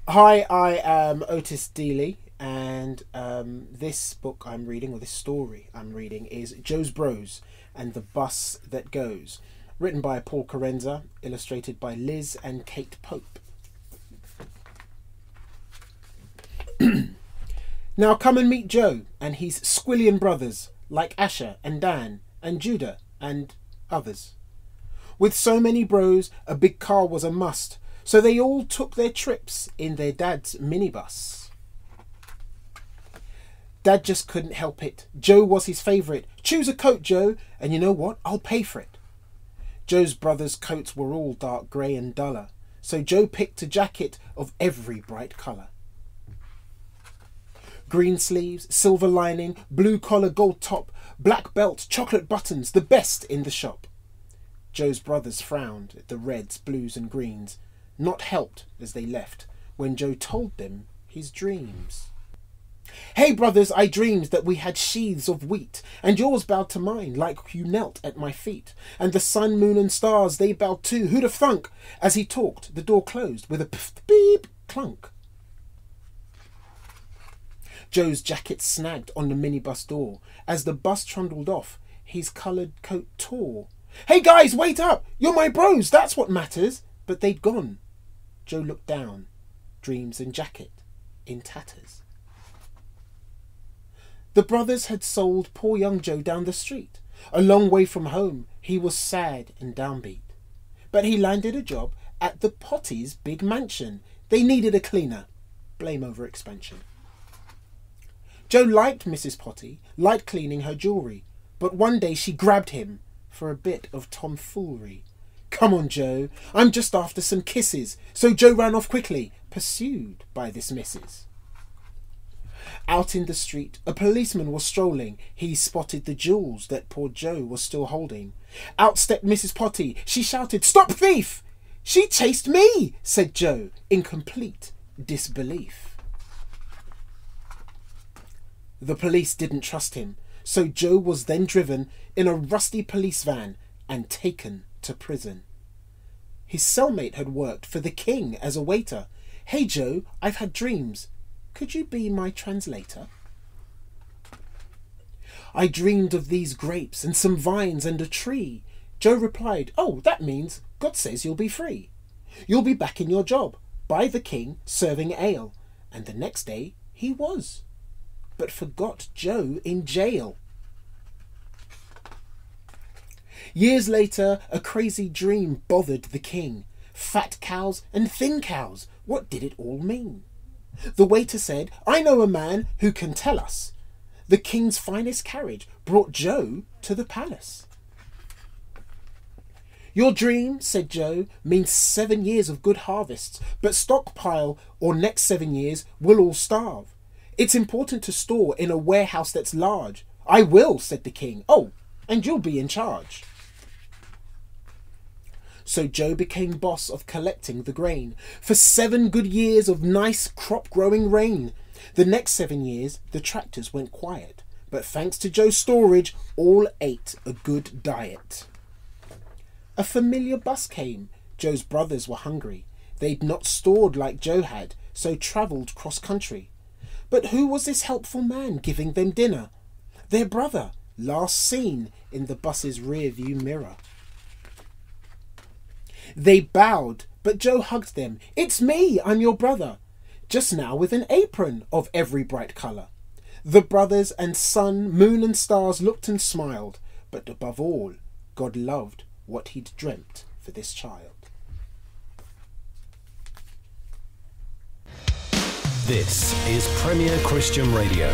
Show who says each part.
Speaker 1: Hi, I am Otis Deley, and this book I'm reading, or this story I'm reading, is Joe's Bros and the Bus That Goes, written by Paul Kerensa, illustrated by Liz and Kate Pope. Now come and meet Joe and his squillion brothers, like Asher and Dan and Judah and others. With so many bros, a big car was a must, so they all took their trips in their dad's minibus. Dad just couldn't help it. Joe was his favourite. Choose a coat, Joe, and you know what? I'll pay for it. Joe's brothers' coats were all dark grey and duller, so Joe picked a jacket of every bright colour. Green sleeves, silver lining, blue collar, gold top, black belt, chocolate buttons, the best in the shop. Joe's brothers frowned at the reds, blues and greens, not helped as they left when Joe told them his dreams. Hey brothers, I dreamed that we had sheaths of wheat, and yours bowed to mine like you knelt at my feet, and the sun, moon and stars, they bowed too. Who'd have thunk? As he talked, the door closed with a beep clunk. Joe's jacket snagged on the minibus door. As the bus trundled off, his coloured coat tore. Hey guys, wait up! You're my bros, that's what matters! But they'd gone. Joe looked down, dreams and jacket in tatters. The brothers had sold poor young Joe down the street. A long way from home, he was sad and downbeat. But he landed a job at the Potty's big mansion. They needed a cleaner. Blame over expansion. Joe liked Mrs. Potty, liked cleaning her jewellery, but one day she grabbed him for a bit of tomfoolery. Come on, Joe, I'm just after some kisses. So Joe ran off quickly, pursued by this missus. Out in the street, a policeman was strolling. He spotted the jewels that poor Joe was still holding. Out stepped Mrs. Potty. She shouted, "Stop thief!" "She chased me," said Joe, in complete disbelief. The police didn't trust him, so Joe was then driven in a rusty police van and taken to prison. His cellmate had worked for the king as a waiter. "Hey Joe, I've had dreams. Could you be my translator?" "I dreamed of these grapes and some vines and a tree." Joe replied, "Oh, that means God says you'll be free. You'll be back in your job, by the king, serving ale." And the next day he was, but forgot Joe in jail. Years later, a crazy dream bothered the king. Fat cows and thin cows, what did it all mean? The waiter said, "I know a man who can tell us." The king's finest carriage brought Joe to the palace. "Your dream," said Joe, "means 7 years of good harvests, but stockpile or next 7 years we'll all starve. It's important to store in a warehouse that's large." "I will," said the king. "Oh, and you'll be in charge." So Joe became boss of collecting the grain for 7 good years of nice crop growing rain. The next 7 years the tractors went quiet, but thanks to Joe's storage all ate a good diet. A familiar bus came. Joe's brothers were hungry. They'd not stored like Joe had, so travelled cross country. But who was this helpful man giving them dinner? Their brother, last seen in the bus's rear view mirror. They bowed, but Joe hugged them. "It's me, I'm your brother. Just now with an apron of every bright colour." The brothers and sun, moon and stars looked and smiled, but above all, God loved what he'd dreamt for this child.
Speaker 2: This is Premier Christian Radio.